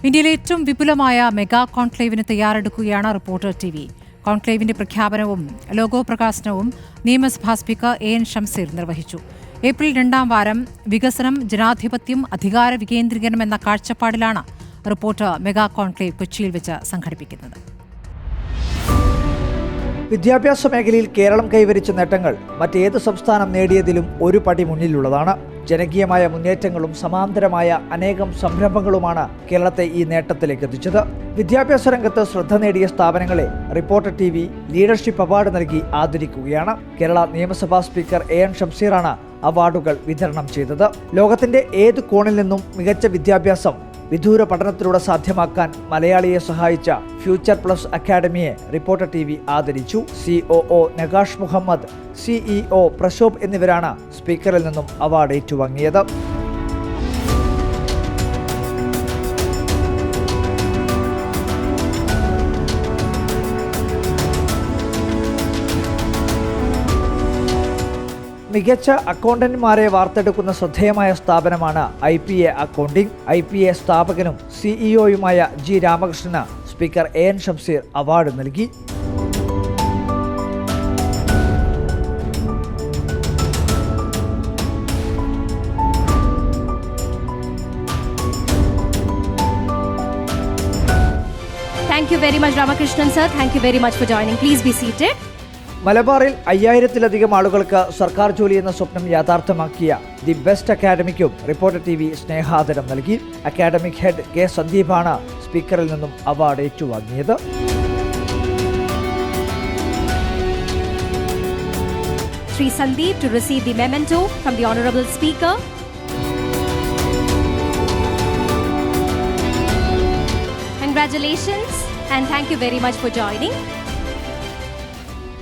ഇന്ത്യയിലെ ഏറ്റവും വിപുലമായ മെഗാ കോൺക്ലേവിന് തയ്യാറെടുക്കുകയാണ് റിപ്പോർട്ടർ TV. കോൺക്ലേവിന്റെ പ്രഖ്യാപനവും ലോഗോ പ്രകാശനവും നിയമസഭാ സ്പീക്കർ AN ഷംസീർ നിർവഹിച്ചു. ഏപ്രിൽ 2ാം വാരം വികസനം, ജനാധിപത്യം, അധികാര വികേന്ദ്രീകരണം എന്ന കാഴ്ചപ്പാടിലാണ് റിപ്പോർട്ടർ മെഗാ കോൺക്ലേവ് കൊച്ചിയിൽ വെച്ച് സംഘടിപ്പിക്കുന്നത്. വിദ്യാഭ്യാസ മേഖലയിൽ കേരളം കൈവരിച്ച നേട്ടങ്ങൾ മറ്റേത് സംസ്ഥാനം നേടിയതിലും ഒരു പടി മുന്നിലുള്ളതാണ്. ജനകീയമായ മുന്നേറ്റങ്ങളും സമാന്തരമായ അനേകം സംരംഭങ്ങളുമാണ് കേരളത്തെ ഈ നേട്ടത്തിലേക്ക് എത്തിച്ചത്. വിദ്യാഭ്യാസ രംഗത്ത് ശ്രദ്ധ നേടിയ സ്ഥാപനങ്ങളെ റിപ്പോർട്ടർ TV ലീഡർഷിപ്പ് അവാർഡ് നൽകി ആദരിക്കുകയാണ്. കേരള നിയമസഭാ സ്പീക്കർ AN ഷംസീറാണ് അവാർഡുകൾ വിതരണം ചെയ്തത്. ലോകത്തിന്റെ ഏത് കോണിൽ നിന്നും മികച്ച വിദ്യാഭ്യാസം വിദൂര പഠനത്തിലൂടെ സാധ്യമാക്കാൻ മലയാളിയെ സഹായിച്ച ഫ്യൂച്ചർ പ്ലസ് അക്കാഡമിയെ റിപ്പോർട്ടർ TV ആദരിച്ചു. COO നഗാഷ് മുഹമ്മദ്, CEO പ്രശോഭ് എന്നിവരാണ് സ്പീക്കറിൽ നിന്നും അവാർഡ് ഏറ്റുവാങ്ങിയത്. മികച്ച അക്കൗണ്ടന്റുമാരെ വാർത്തെടുക്കുന്ന ശ്രദ്ധേയമായ സ്ഥാപനമാണ് IPA accounting. IPA സ്ഥാപകനും CEOയുമായ G Ramakrishnan speaker AN Shamseer award നൽകി. Thank you very much, Ramakrishnan sir. Thank you very much for joining. Please be seated. മലബാറിൽ 5000-ലധികം ആളുകൾക്ക് സർക്കാർ ജോലി എന്ന സ്വപ്നം യാഥാർത്ഥ്യമാക്കിയ ദി ബെസ്റ്റ് അക്കാഡമിക്കും റിപ്പോർട്ടർ TV സ്നേഹാദരം നൽകി. അക്കാഡമിക് ഹെഡ് K സന്ദീപാണ് സ്പീക്കറിൽ നിന്നും award ഏറ്റുവാങ്ങിയത്. Shri Sandeep to receive the memento from the Honorable Speaker. Congratulations and thank you very much for joining.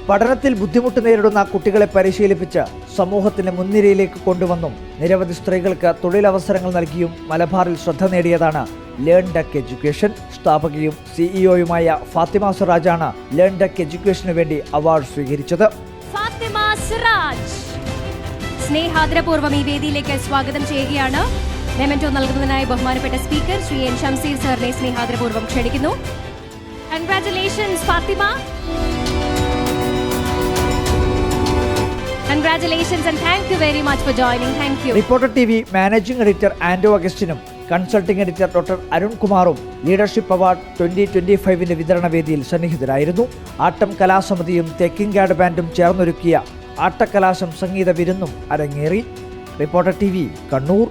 പഠനത്തിൽ ബുദ്ധിമുട്ട് നേരിടുന്ന കുട്ടികളെ പരിശീലിപ്പിച്ച് സമൂഹത്തിന്റെ മുൻനിരയിലേക്ക് കൊണ്ടുവന്നും നിരവധി സ്ത്രീകൾക്ക് തൊഴിലവസരങ്ങൾ നൽകിയും മലബാറിൽ ശ്രദ്ധ നേടിയതാണ് ലേൺ ഡക്ക് എഡ്യൂക്കേഷൻ. സ്ഥാപകയും CEOയുമായ ഫാത്തിമ സിറാജാണ് ലേൺ ഡക്ക് എഡ്യൂക്കേഷനു വേണ്ടി അവാർഡ് സ്വീകരിച്ചത്. ഫാത്തിമ സിറാജ് സ്നേഹാദരപൂർവ്വം ഈ വേദിയിലേക്ക് സ്വാഗതം ചെയ്യുകയാണ്. മെമന്റോ നൽകുന്നതിനായി ബഹുമാനപ്പെട്ട സ്പീക്കർ ശ്രീ AN ഷംസീർ സാറിനെ സ്നേഹാദരപൂർവ്വം ക്ഷണിക്കുന്നു. Congratulations Fathima. Congratulations and thank you very much for joining. Thank you. Reporter TV managing editor Anto അഗസ്റ്റിനും കൺസൾട്ടിംഗ് എഡിറ്റർ ഡോക്ടർ അരുൺ കുമാറും ലീഡർഷിപ്പ് അവാർഡ് 2025 വിതരണ വേദിയിൽ സന്നിഹിതരായിരുന്നു. ആട്ടം കലാസമിതിയും തെക്കിൻകാട് ബാൻഡും ചേർന്നൊരുക്കിയ ആട്ടക്കലാശം സംഗീത വിരുന്നും അരങ്ങേറി. Reporter TV Kannur.